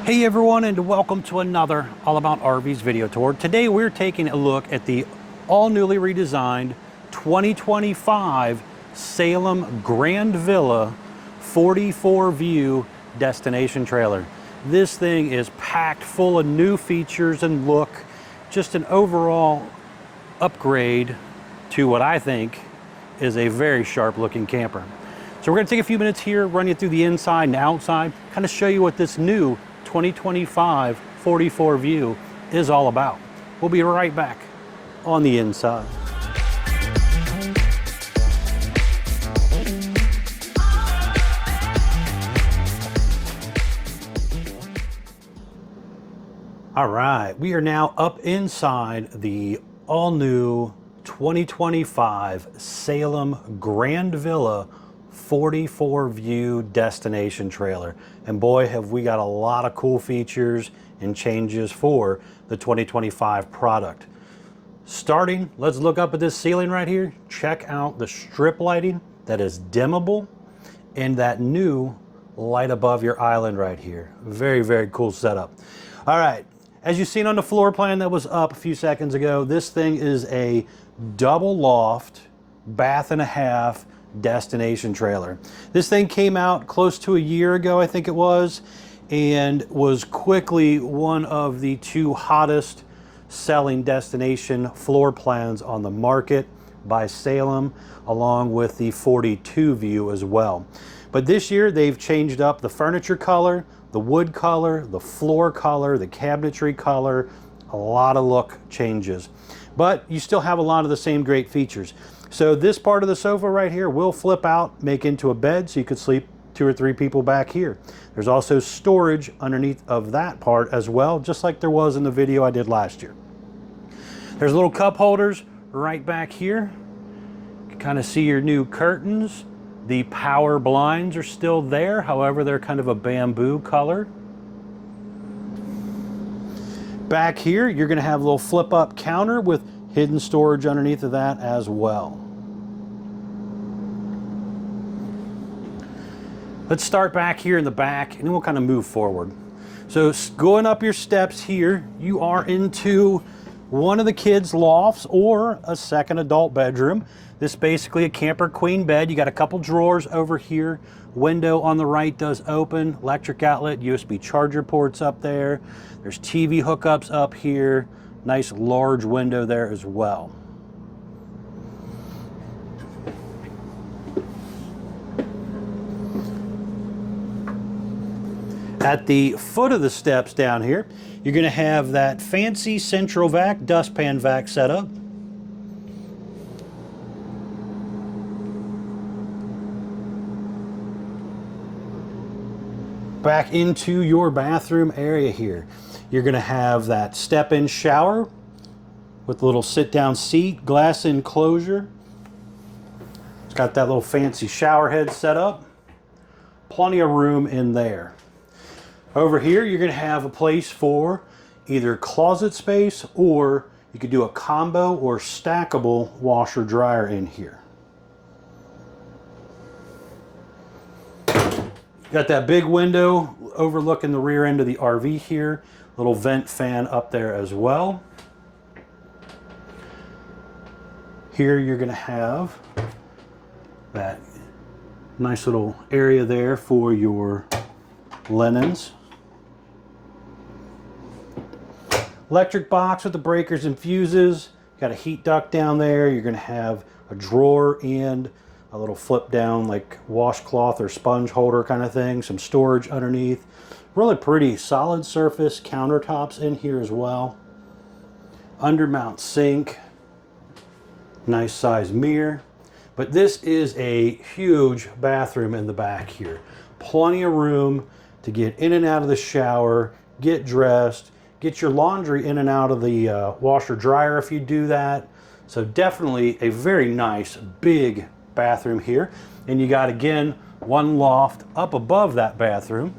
Hey everyone, and welcome to another All About RVs video tour. Today we're taking a look at the all newly redesigned 2025 Salem Grand Villa 44 view destination trailer. This thing is packed full of new features and look, just an overall upgrade to what I think is a very sharp looking camper. So we're going to take a few minutes here, run you through the inside and outside, kind of show you what this new 2025 44 view is all about. We'll be right back on the inside. All right, we are now up inside the all new 2025 Salem Grand Villa 44 view destination trailer. And boy, have we got a lot of cool features and changes for the 2025 product. Starting, let's look up at this ceiling right here. Check out the strip lighting that is dimmable and that new light above your island right here. Very, very cool setup. All right, as you've seen on the floor plan that was up a few seconds ago, this thing is a double loft, bath and a half destination trailer. This thing came out close to a year ago, I think it was, and was quickly one of the two hottest selling destination floor plans on the market by Salem, along with the 42 view as well. But this year they've changed up the furniture color, the wood color, the floor color, the cabinetry color, a lot of look changes. But you still have a lot of the same great features. So this part of the sofa right here will flip out, make into a bed, so you could sleep 2 or 3 people back here. There's also storage underneath of that part as well, just like there was in the video I did last year. There's little cup holders right back here. You can kind of see your new curtains. The power blinds are still there, however, they're kind of a bamboo color. Back here, you're going to have a little flip-up counter with hidden storage underneath of that as well. Let's start back here in the back and then we'll kind of move forward. So going up your steps here, you are into one of the kids' lofts or a second adult bedroom. This is basically a camper queen bed. You got a couple drawers over here. Window on the right does open. Electric outlet, USB charger ports up there. There's TV hookups up here. Nice large window there as well. At the foot of the steps down here, you're going to have that fancy central vac, dustpan vac setup. Back into your bathroom area here. You're going to have that step-in shower with a little sit-down seat, glass enclosure. It's got that little fancy shower head set up. Plenty of room in there. Over here, you're going to have a place for either closet space, or you could do a combo or stackable washer dryer in here. Got that big window overlooking the rear end of the RV here. Little vent fan up there as well. Here you're going to have that nice little area there for your linens. Electric box with the breakers and fuses. Got a heat duct down there. You're going to have a drawer and a little flip down like washcloth or sponge holder kind of thing. Some storage underneath. Really pretty solid surface countertops in here as well. Undermount sink. Nice size mirror. But this is a huge bathroom in the back here. Plenty of room to get in and out of the shower, get dressed, get your laundry in and out of the washer dryer if you do that. So definitely a very nice big bathroom here. And you got, again, one loft up above that bathroom.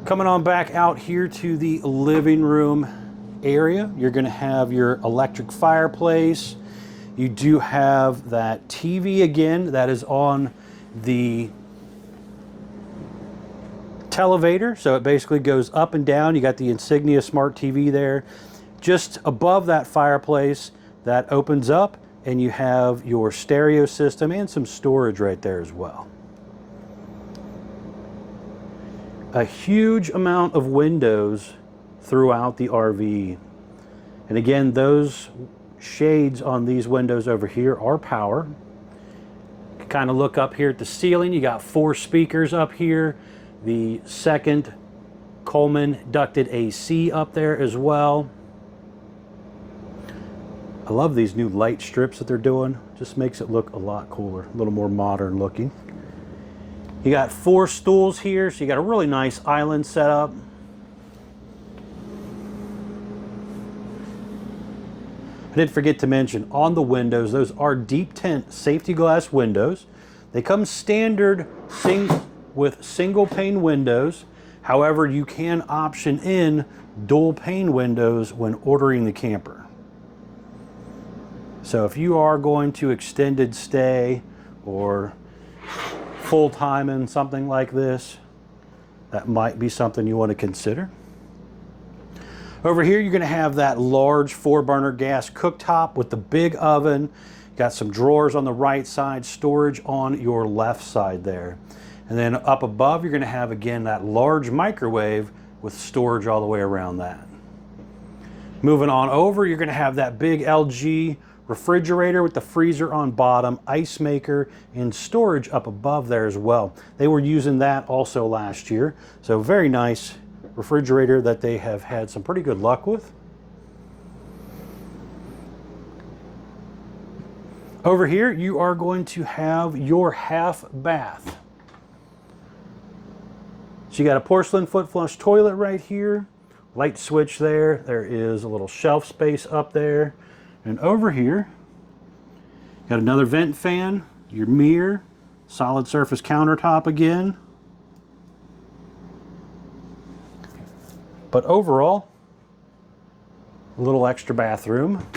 Coming on back out here to the living room area, you're going to have your electric fireplace. You do have that TV again that is on the televator, so it basically goes up and down. You got the Insignia Smart TV there. Just above that fireplace, that opens up, and you have your stereo system and some storage right there as well. A huge amount of windows throughout the RV. And again, those shades on these windows over here are power. You can kind of look up here at the ceiling. You got 4 speakers up here. The second Coleman ducted AC up there as well. I love these new light strips that they're doing. Just makes it look a lot cooler, a little more modern looking. You got 4 stools here, so you got a really nice island set up. I did forget to mention on the windows, those are deep tint safety glass windows. They come standard with single pane windows. However, you can option in dual pane windows when ordering the camper. So if you are going to extended stay or full-time in something like this, that might be something you want to consider. Over here, you're going to have that large 4-burner gas cooktop with the big oven. Got some drawers on the right side, storage on your left side there. And then up above, you're going to have, again, that large microwave with storage all the way around that. Moving on over, you're going to have that big LG refrigerator with the freezer on bottom, ice maker, and storage up above there as well. They were using that also last year. So very nice refrigerator that they have had some pretty good luck with. Over here, you are going to have your half bath. So you got a porcelain foot flush toilet right here, light switch there. There is a little shelf space up there. And over here, got another vent fan, your mirror, solid surface countertop again. But overall, a little extra bathroom.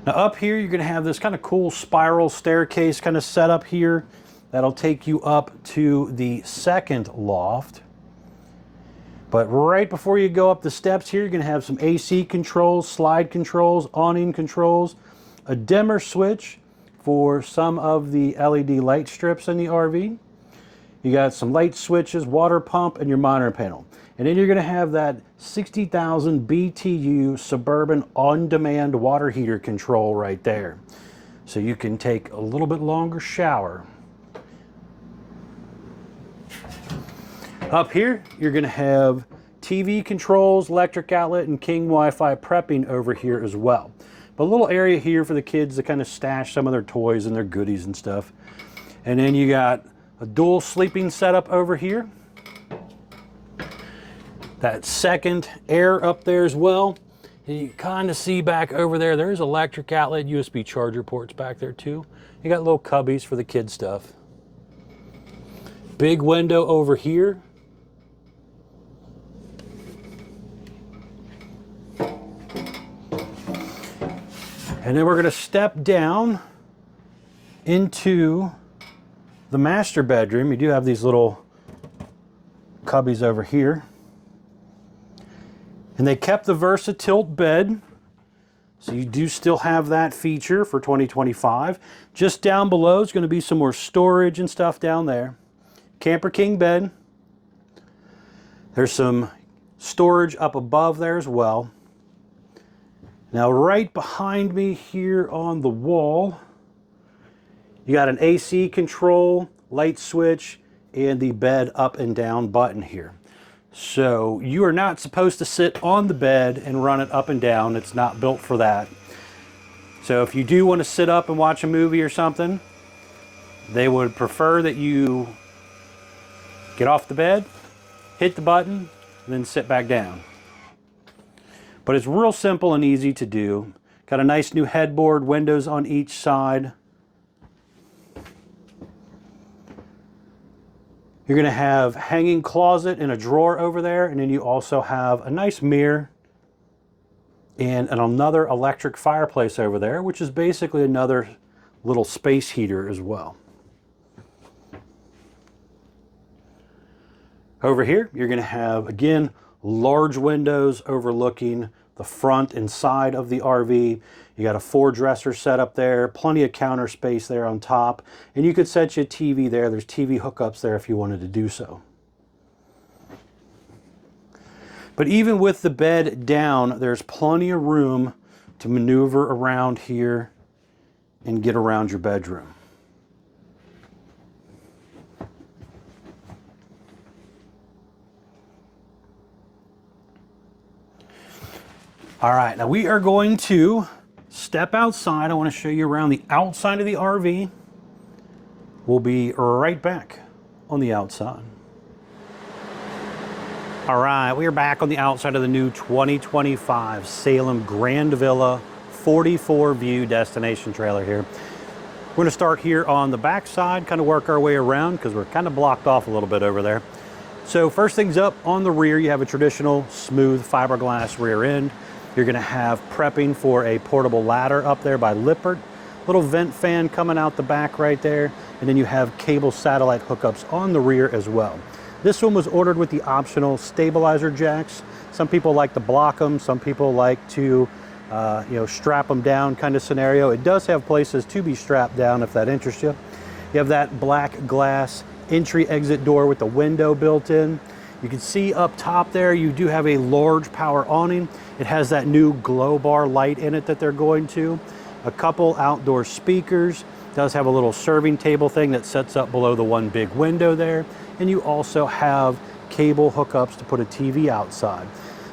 Now up here, you're going to have this kind of cool spiral staircase kind of set up here. That'll take you up to the second loft. But right before you go up the steps here, you're going to have some AC controls, slide controls, awning controls, a dimmer switch for some of the LED light strips in the RV. You got some light switches, water pump, and your monitor panel. And then you're going to have that 60,000 BTU Suburban on-demand water heater control right there. So you can take a little bit longer shower. Up here, you're going to have TV controls, electric outlet, and King Wi-Fi prepping over here as well. But a little area here for the kids to kind of stash some of their toys and their goodies and stuff. And then you got a dual sleeping setup over here. That second air up there as well. And you kind of see back over there, there's electric outlet, USB charger ports back there too. You got little cubbies for the kid stuff. Big window over here. And then we're going to step down into the master bedroom. You do have these little cubbies over here. And they kept the VersaTilt bed. So you do still have that feature for 2025. Just down below is going to be some more storage and stuff down there. Camper King bed. There's some storage up above there as well. Now right behind me here on the wall, you got an AC control, light switch, and the bed up and down button here. So you are not supposed to sit on the bed and run it up and down. It's not built for that. So if you do want to sit up and watch a movie or something, they would prefer that you get off the bed, hit the button, and then sit back down. But it's real simple and easy to do. Got a nice new headboard, windows on each side. You're going to have hanging closet and a drawer over there, and then you also have a nice mirror and another electric fireplace over there, which is basically another little space heater as well. Over here, you're going to have, again, large windows overlooking the front and side of the RV. You got a 4-dresser set up there, plenty of counter space there on top, and you could set your TV there. There's TV hookups there if you wanted to do so. But even with the bed down, there's plenty of room to maneuver around here and get around your bedroom. All right, now we are going to step outside. I want to show you around the outside of the RV. We'll be right back on the outside. All right, we are back on the outside of the new 2025 Salem Grand Villa 44 view destination trailer here. We're going to start here on the back side, kind of work our way around because we're kind of blocked off a little bit over there. So first things up, on the rear, you have a traditional smooth fiberglass rear end. You're going to have prepping for a portable ladder up there by Lippert. Little vent fan coming out the back right there. And then you have cable satellite hookups on the rear as well. This one was ordered with the optional stabilizer jacks. Some people like to block them. Some people like to strap them down kind of scenario. It does have places to be strapped down if that interests you. You have that black glass entry exit door with the window built in. You can see up top there, you do have a large power awning. It has that new glow bar light in it that they're going to. A couple outdoor speakers. It does have a little serving table thing that sets up below the one big window there. And you also have cable hookups to put a TV outside.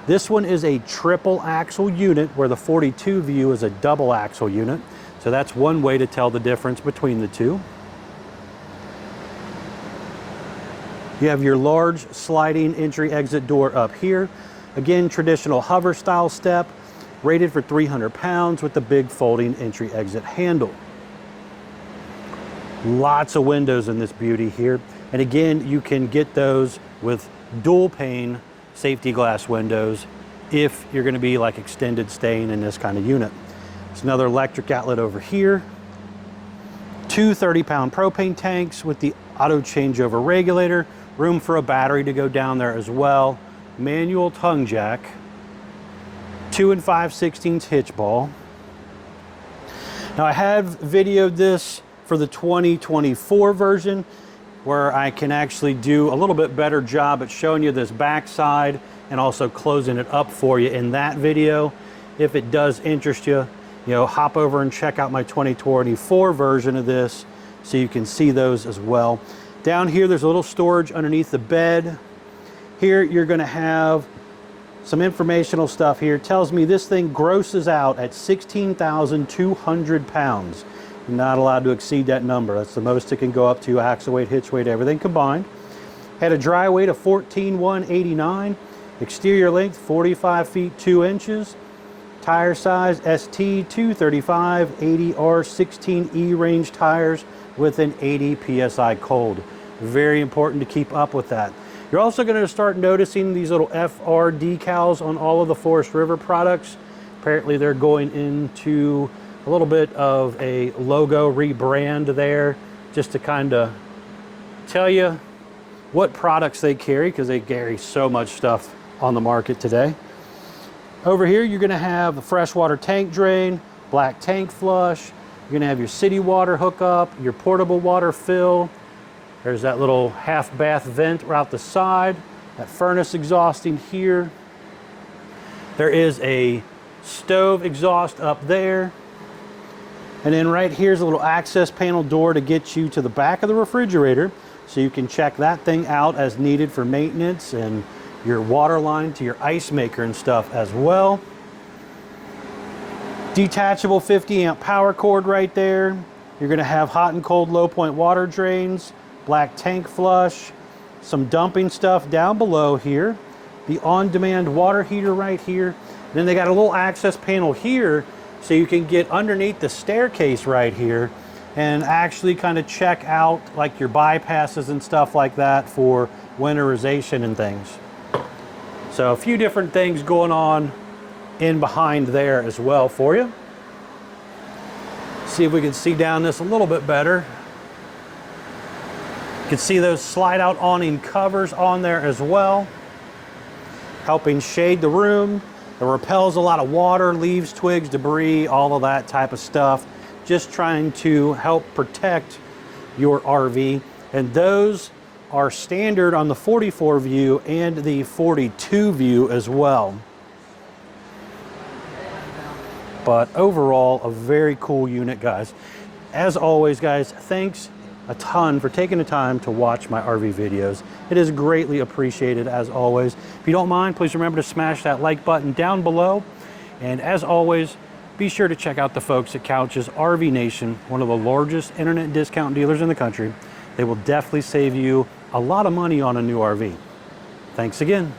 This one is a triple axle unit where the 42 view is a double axle unit. So that's one way to tell the difference between the two. You have your large sliding entry exit door up here. Again, traditional hover style step, rated for 300 pounds with the big folding entry exit handle. Lots of windows in this beauty here. And again, you can get those with dual pane safety glass windows if you're going to be like extended staying in this kind of unit. There's another electric outlet over here. Two 30-pound propane tanks with the auto changeover regulator. Room for a battery to go down there as well. Manual tongue jack. 2 5/16 hitch ball. Now I have videoed this for the 2024 version where I can actually do a little bit better job at showing you this backside and also closing it up for you in that video. If it does interest you, hop over and check out my 2024 version of this so you can see those as well. Down here, there's a little storage underneath the bed. Here, you're gonna have some informational stuff here. It tells me this thing grosses out at 16,200 pounds. You're not allowed to exceed that number. That's the most it can go up to, axle weight, hitch weight, everything combined. Had a dry weight of 14,189. Exterior length, 45 feet, 2 inches. Tire size, ST 235 80R16E range tires with an 80 PSI cold. Very important to keep up with that. You're also going to start noticing these little FR decals on all of the Forestriver products. Apparently they're going into a little bit of a logo rebrand there, just to kind of tell you what products they carry, because they carry so much stuff on the market today. Over here, you're going to have a freshwater tank drain, black tank flush. You're going to have your city water hookup, your portable water fill. There's that little half bath vent right out the side, that furnace exhausting here. There is a stove exhaust up there. And then right here's a little access panel door to get you to the back of the refrigerator so you can check that thing out as needed for maintenance and your water line to your ice maker and stuff as well. Detachable 50 amp power cord right there. You're going to have hot and cold low point water drains, black tank flush, some dumping stuff down below here, the on-demand water heater right here. Then they got a little access panel here so you can get underneath the staircase right here and actually kind of check out like your bypasses and stuff like that for winterization and things. So a few different things going on in behind there as well for you. See if we can see down this a little bit better. You can see those slide out awning covers on there as well, helping shade the room. It repels a lot of water, leaves, twigs, debris, all of that type of stuff. Just trying to help protect your RV. And those are standard on the 44 view and the 42 view as well. But overall, a very cool unit, guys. As always, guys, thanks a ton for taking the time to watch my RV videos. It is greatly appreciated, as always. If you don't mind, please remember to smash that like button down below. And as always, be sure to check out the folks at Couch's RV Nation, one of the largest internet discount dealers in the country. They will definitely save you a lot of money on a new RV. Thanks again.